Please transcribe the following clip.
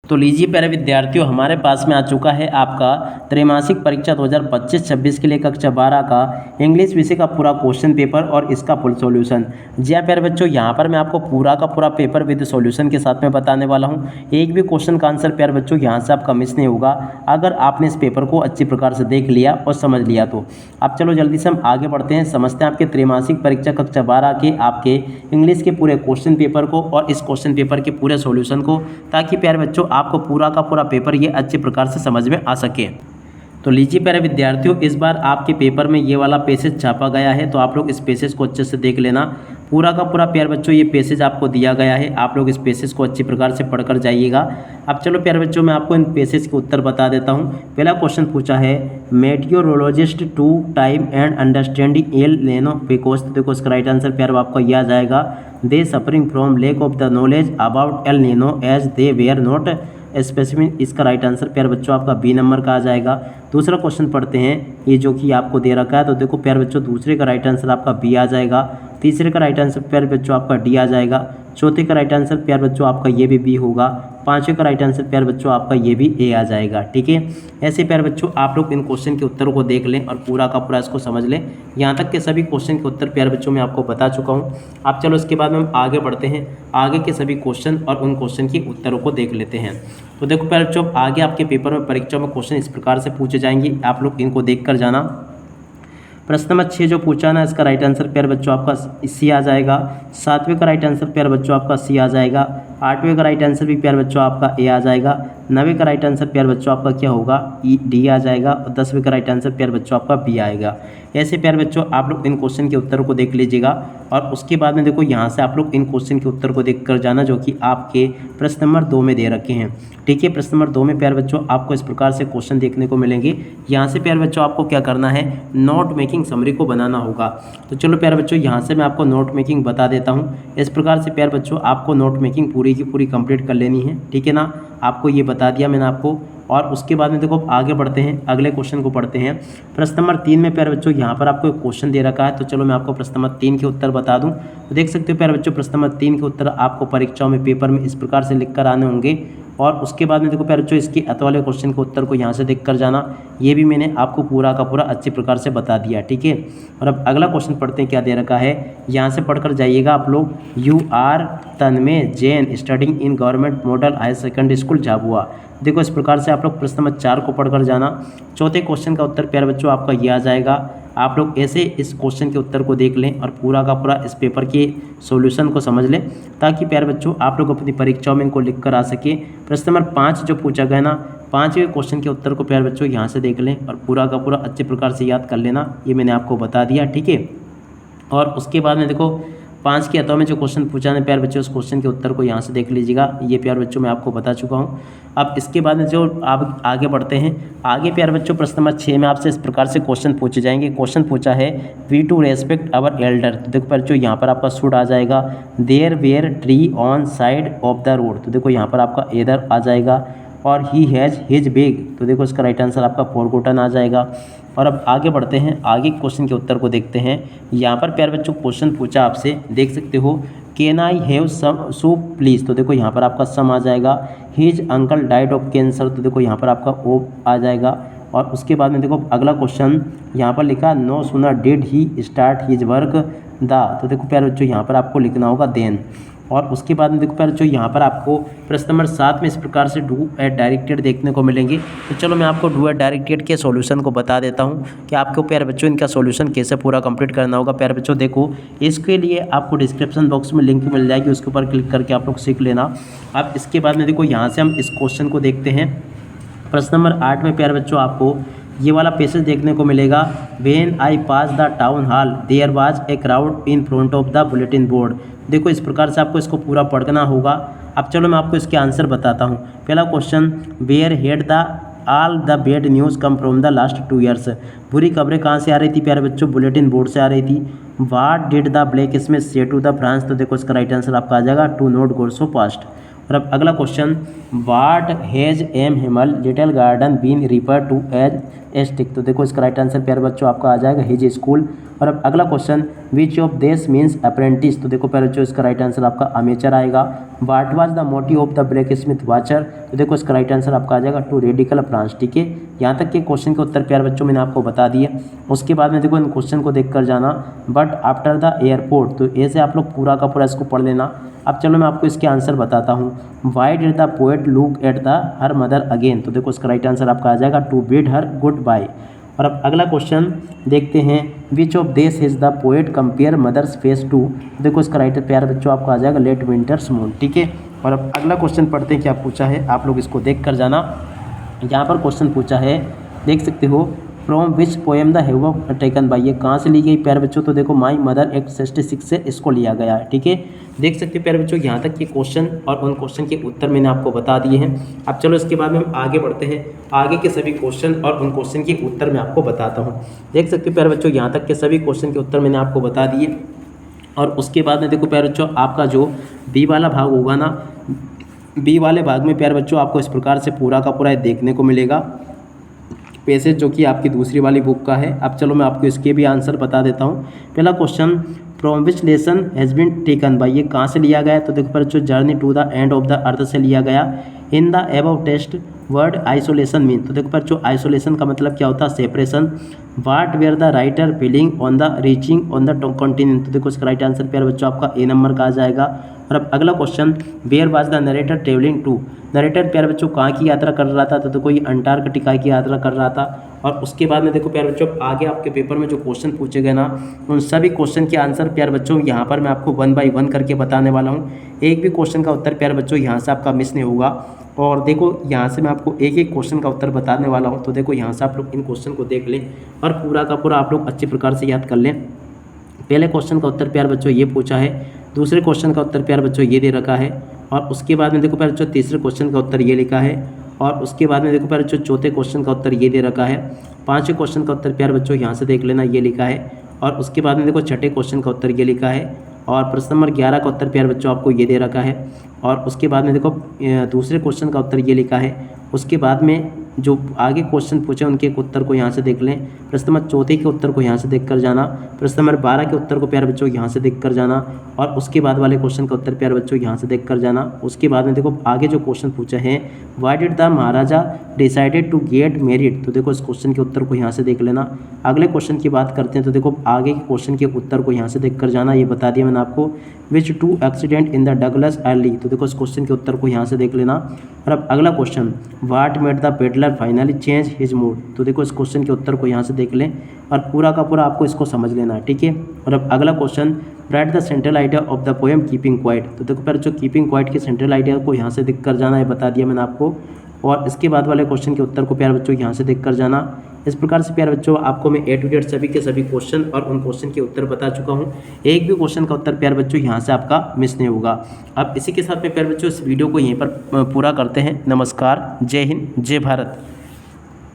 तो लीजिए प्यारे विद्यार्थियों, हमारे पास में आ चुका है आपका त्रैमासिक परीक्षा 2025-26 के लिए कक्षा 12 का इंग्लिश विषय का पूरा क्वेश्चन पेपर और इसका फुल सॉल्यूशन। जी हाँ प्यारे बच्चों, यहाँ पर मैं आपको पूरा का पूरा पेपर विद सॉल्यूशन के साथ में बताने वाला हूँ। एक भी क्वेश्चन का आंसर प्यारे बच्चों यहाँ से आपका मिस नहीं होगा अगर आपने इस पेपर को अच्छी प्रकार से देख लिया और समझ लिया तो। अब चलो जल्दी से हम आगे बढ़ते हैं, समझते हैं आपके त्रैमासिक परीक्षा कक्षा 12 के आपके इंग्लिश के पूरे क्वेश्चन पेपर को और इस क्वेश्चन पेपर के पूरे सॉल्यूशन को, ताकि प्यारे बच्चों आपको पूरा का पूरा पेपर ये अच्छे प्रकार से समझ में आ सके। तो लीजिए प्यारे विद्यार्थियों, इस बार आपके पेपर में ये वाला पैसेज छापा गया है, तो आप लोग इस पैसेज को अच्छे से देख लेना। पूरा का पूरा प्यारे बच्चों ये पैसेज आपको दिया गया है, आप लोग इस पैसेज को अच्छी प्रकार से पढ़कर जाइएगा। अब चलो प्यारे बच्चों, मैं आपको इन पैसेज के उत्तर बता देता हूँ। पहला क्वेश्चन पूछा है, meteorologist to time and understanding El Nino because, तो देखो इसका राइट आंसर प्यारे आपको यह आ जाएगा, they suffering from lack of the knowledge about El Nino as they were not specific. इसका राइट आंसर प्यारे बच्चों आपका बी नंबर का आ जाएगा। दूसरा क्वेश्चन पढ़ते हैं, ये जो कि आपको दे रखा है, तो देखो प्यारे बच्चों दूसरे का राइट आंसर आपका बी आ जाएगा, तीसरे का राइट आंसर प्यारे बच्चों आपका डी आ जाएगा, चौथे का राइट आंसर प्यारे बच्चों आपका ये भी बी होगा, पांचवें का राइट आंसर प्यारे बच्चों आपका ये भी ए आ जाएगा। ठीक है, ऐसे प्यारे बच्चों आप लोग इन क्वेश्चन के उत्तरों को देख लें और पूरा का पूरा इसको समझ लें। यहाँ तक के सभी क्वेश्चन के उत्तर प्यारे बच्चों मैं आपको बता चुका हूँ। अब चलो इसके बाद में हम आगे बढ़ते हैं, आगे के सभी क्वेश्चन और उन क्वेश्चन के उत्तरों को देख लेते हैं। तो देखो प्यारे बच्चों, आगे आपके पेपर में परीक्षा में क्वेश्चन इस प्रकार से पूछे जाएंगे, आप लोग इनको देख कर जाना। प्रश्न नंबर 6 जो पूछा ना, इसका राइट आंसर प्यारे बच्चों आपका सी आ जाएगा, सातवें का राइट आंसर प्यारे बच्चों आपका सी आ जाएगा, आठवें का राइट आंसर भी प्यारे बच्चों आपका ए आ जाएगा, नवे का राइट आंसर प्यारे बच्चों आपका क्या होगा, ई डी आ जाएगा, और 10वें का राइट आंसर प्यारे बच्चों आपका बी आएगा। ऐसे प्यारे बच्चों आप लोग इन क्वेश्चन के उत्तर को देख लीजिएगा और उसके बाद में देखो यहाँ से आप लोग इन क्वेश्चन के उत्तर को देख कर जाना, जो कि आपके प्रश्न नंबर 2 में दे रखे हैं। ठीक है, प्रश्न नंबर 2 में प्यारे बच्चों आपको इस प्रकार से क्वेश्चन देखने को मिलेंगे। यहाँ से प्यारे बच्चों आपको क्या करना है, नोट मेकिंग समरी को बनाना होगा। तो चलो प्यारे बच्चों, यहाँ से मैं आपको नोट मेकिंग बता देता हूँ। इस प्रकार से प्यारे बच्चों आपको नोट मेकिंग पूरी की पूरी कंप्लीट कर लेनी है। ठीक है ना, आपको ये बता दिया मैंने आपको। और उसके बाद में देखो आगे बढ़ते हैं, अगले क्वेश्चन को पढ़ते हैं। प्रश्न नंबर 3 में प्यारे बच्चों यहाँ पर आपको एक क्वेश्चन दे रखा है, तो चलो मैं आपको प्रश्न नंबर 3 के उत्तर बता दूं। तो देख सकते हो प्यारे बच्चों, प्रश्न नंबर 3 के उत्तर आपको परीक्षाओं में पेपर में इस प्रकार से लिख कर आने होंगे। और उसके बाद में देखो प्यारे बच्चों, इसके अत वाले क्वेश्चन के उत्तर को यहाँ से देख कर जाना, ये भी मैंने आपको पूरा का पूरा अच्छी प्रकार से बता दिया। ठीक है, और अब अगला क्वेश्चन पढ़ते हैं, क्या दे रखा है, यहाँ से पढ़कर जाइएगा आप लोग। You are Tanmay Jain studying in government model higher secondary school Jhabua. देखो इस प्रकार से आप लोग प्रश्न नंबर 4 को पढ़कर जाना। चौथे क्वेश्चन का उत्तर प्यारे बच्चों आपका ये आ जाएगा। आप लोग ऐसे इस क्वेश्चन के उत्तर को देख लें और पूरा का पूरा इस पेपर के सॉल्यूशन को समझ लें, ताकि प्यारे बच्चों आप लोग अपनी परीक्षाओं में इनको लिख कर आ सके। प्रश्न नंबर 5 जो पूछा गया ना, 5वें क्वेश्चन के उत्तर को प्यारे बच्चों यहाँ से देख लें और पूरा का पूरा अच्छे प्रकार से याद कर लेना, ये मैंने आपको बता दिया। ठीक है, और उसके बाद में देखो 5 के अतों में जो क्वेश्चन पूछा है प्यारे बच्चों, उस क्वेश्चन के उत्तर को यहाँ से देख लीजिएगा, ये प्यारे बच्चों मैं आपको बता चुका हूँ। अब इसके बाद में जो आप आगे बढ़ते हैं, आगे प्यारे बच्चों प्रश्न नंबर 6 में आपसे इस प्रकार से क्वेश्चन पूछे जाएंगे। क्वेश्चन पूछा है, we to respect our elder. तो देखो प्यारे बच्चों यहाँ पर आपका शुड आ जाएगा, there were tree on side of the road. तो देखो यहाँ पर आपका एदर आ जाएगा, और ही हैज़ हिज बैग। तो देखो इसका राइट आंसर आपका फॉरगॉटन आ जाएगा। और अब आगे बढ़ते हैं, आगे क्वेश्चन के उत्तर को देखते हैं। यहाँ पर प्यारे बच्चों क्वेश्चन पूछा आपसे, देख सकते हो, can I have some soup please. तो देखो यहाँ पर आपका सम आ जाएगा। His uncle died of cancer. तो देखो यहाँ पर आपका ओ आ जाएगा। और उसके बाद में देखो अगला क्वेश्चन यहाँ पर लिखा, no sooner did he start his work the. तो देखो प्यारे बच्चों यहाँ पर आपको लिखना होगा देन। और उसके बाद में देखो प्यारे बच्चों यहाँ पर आपको प्रश्न नंबर 7 में इस प्रकार से डू एट डायरेक्टेड देखने को मिलेंगे। तो चलो मैं आपको डू एट डायरेक्टेड के सॉल्यूशन को बता देता हूँ कि आपको प्यारे बच्चों इनका सॉल्यूशन कैसे पूरा कंप्लीट करना होगा। प्यारे बच्चों देखो, इसके लिए आपको डिस्क्रिप्शन बॉक्स में लिंक मिल जाएगी, उसके ऊपर क्लिक करके आप लोग सीख लेना। अब इसके बाद में देखो यहाँ से हम इस क्वेश्चन को देखते हैं। प्रश्न नंबर 8 में प्यारे बच्चों आपको ये वाला पैसेज देखने को मिलेगा, when I pass the town hall there was a crowd in front of the bulletin board. देखो इस प्रकार से आपको इसको पूरा पढ़ना होगा। अब चलो मैं आपको इसके आंसर बताता हूँ। पहला question, where had the all the bad news come from the last 2 years. बुरी खबरें कहाँ से आ रही थी प्यारे बच्चों, बुलेटिन बोर्ड से आ रही थी। What did the blacksmith say to the France. तो देखो इसका राइट आंसर आपका आ जाएगा, to not go so fast. और अब अगला question, what has M Himmel little garden been refer to as a stick. तो देखो इसका राइट आंसर प्यारे बच्चों आपका आ जाएगा हिज स्कूल। और अब अगला question, which of this means apprentice. तो देखो प्यारे बच्चों इसका राइट आंसर आपका अमेचर आएगा। What was the motive of the black Smith watcher. तो देखो इसका राइट आंसर आपका आ जाएगा टू रेडिकल फ्रांस। ठीक है, यहाँ तक के क्वेश्चन के उत्तर प्यारे बच्चों मैंने आपको बता दिए। उसके बाद में देखो इन क्वेश्चन को देख कर जाना, बट आफ्टर द एयरपोर्ट। तो ऐसे आप लोग पूरा का पूरा इसको पढ़ लेना। अब चलो मैं आपको इसके आंसर बताता हूँ। Why did the poet look at the her mother again. तो देखो इसका राइट आंसर आपका आ जाएगा to bid her goodbye. और अब अगला क्वेश्चन देखते हैं, which of this is the poet compare mother's face to. देखो इसका राइट प्यारे बच्चों आपका आ जाएगा लेट विंटर्स मून। ठीक है, और अब अगला क्वेश्चन पढ़ते हैं क्या पूछा है, आप लोग इसको देख कर जाना। यहाँ पर क्वेश्चन पूछा है, देख सकते हो, from which poem the have taken by. ये कहाँ से ली गई प्यारे बच्चों। तो देखो माई मदर एक्ट 66 से इसको लिया गया है। ठीक है, देख सकते हो प्यारे बच्चों यहाँ तक के क्वेश्चन और उन क्वेश्चन के उत्तर मैंने आपको बता दिए हैं। अब चलो इसके बाद में हम आगे बढ़ते हैं, आगे के सभी क्वेश्चन और उन क्वेश्चन के उत्तर मैं आपको बताता हूँ। देख सकते हो प्यारे बच्चों यहाँ तक के सभी क्वेश्चन के उत्तर मैंने आपको बता दिए। और उसके बाद में देखो प्यारे बच्चों आपका जो बी वाला भाग होगा ना, बी वाले भाग में प्यारे बच्चों आपको इस प्रकार से पूरा का पूरा देखने को मिलेगा पैसेज, जो कि आपकी दूसरी वाली बुक का है। अब चलो मैं आपको इसके भी आंसर बता देता हूँ। पहला question, from which lesson has been taken by. ये कहाँ से लिया गया है। तो देखो बच्चों journey to the end of the earth से लिया गया। In the above test word isolation mean. तो देखो बच्चों आइसोलेशन का मतलब क्या होता है, separation. What were the writer feeling on the reaching on the continent. तो देखो इसका राइट आंसर प्यारे बच्चों आपका ए नंबर का आ जाएगा। और अब अगला question, where was the narrator travelling to. Narrator प्यारे बच्चों कहाँ की यात्रा कर रहा था। तो देखो ये अंटार्कटिका की यात्रा कर रहा था। और उसके बाद में देखो प्यारे बच्चों आगे आपके पेपर में जो क्वेश्चन पूछे गए ना, उन सभी क्वेश्चन के आंसर प्यारे बच्चों यहाँ पर मैं आपको 1 बाय 1 करके बताने वाला हूँ। एक भी क्वेश्चन का उत्तर प्यारे बच्चों यहाँ से आपका मिस नहीं होगा। और देखो यहाँ से मैं आपको एक एक क्वेश्चन का उत्तर बताने वाला हूँ। तो देखो यहाँ से आप लोग इन क्वेश्चन को देख लें और पूरा का पूरा आप लोग अच्छे प्रकार से याद कर लें। पहले क्वेश्चन का उत्तर प्यारे बच्चों ये पूछा है, दूसरे क्वेश्चन का उत्तर प्यारे बच्चों ये दे रखा है, और उसके बाद में देखो प्यारे बच्चों तीसरे क्वेश्चन का उत्तर ये लिखा है, और उसके बाद में देखो प्यारे बच्चों चौथे क्वेश्चन का उत्तर ये दे रखा है, पांचवें क्वेश्चन का उत्तर प्यारे बच्चों यहाँ से देख लेना ये लिखा है, और उसके बाद में देखो छठे क्वेश्चन का उत्तर ये लिखा है, और प्रश्न नंबर 11 का उत्तर प्यारे बच्चों आपको ये दे रखा है, और उसके बाद में देखो दूसरे क्वेश्चन का उत्तर ये लिखा है। उसके बाद में जो आगे क्वेश्चन पूछे उनके उत्तर को यहाँ से देख लें। प्रश्न नंबर 4 के उत्तर को यहाँ से देख कर जाना, प्रश्न नंबर 12 के उत्तर को प्यारे बच्चों यहाँ से देख कर जाना, और उसके बाद वाले क्वेश्चन का उत्तर प्यारे बच्चों यहाँ से देख कर जाना। उसके बाद में देखो आगे जो क्वेश्चन पूछे हैं, why did the maharaja decided to get married. तो देखो इस क्वेश्चन के उत्तर को यहाँ से देख लेना। अगले क्वेश्चन की बात करते हैं, तो देखो आगे के क्वेश्चन के उत्तर को यहाँ से देख कर जाना, ये बता दिया मैंने आपको। Which to accident in the Douglas early. तो देखो इस क्वेश्चन के उत्तर को यहाँ से देख लेना। और अब अगला question, what made the peddler finally change his mood. तो देखो इस क्वेश्चन के उत्तर को यहाँ से देख लें और पूरा का पूरा आपको इसको समझ लेना है, ठीक है। और अब अगला question, right the central idea of the poem keeping quiet. तो देखो प्यारे बच्चों कीपिंग क्वाइट के सेंट्रल आइडिया को यहाँ से देख कर जाना है, बता दिया मैंने आपको। और इसके बाद वाले क्वेश्चन के उत्तर को प्यारे बच्चों यहाँ से देख कर जाना। इस प्रकार से प्यारे बच्चों आपको मैं A to Z सभी के सभी क्वेश्चन और उन क्वेश्चन के उत्तर बता चुका हूँ। एक भी क्वेश्चन का उत्तर प्यारे बच्चों यहाँ से आपका मिस नहीं होगा। अब इसी के साथ में प्यारे बच्चों इस वीडियो को यहीं पर पूरा करते हैं। नमस्कार, जय हिंद, जय भारत।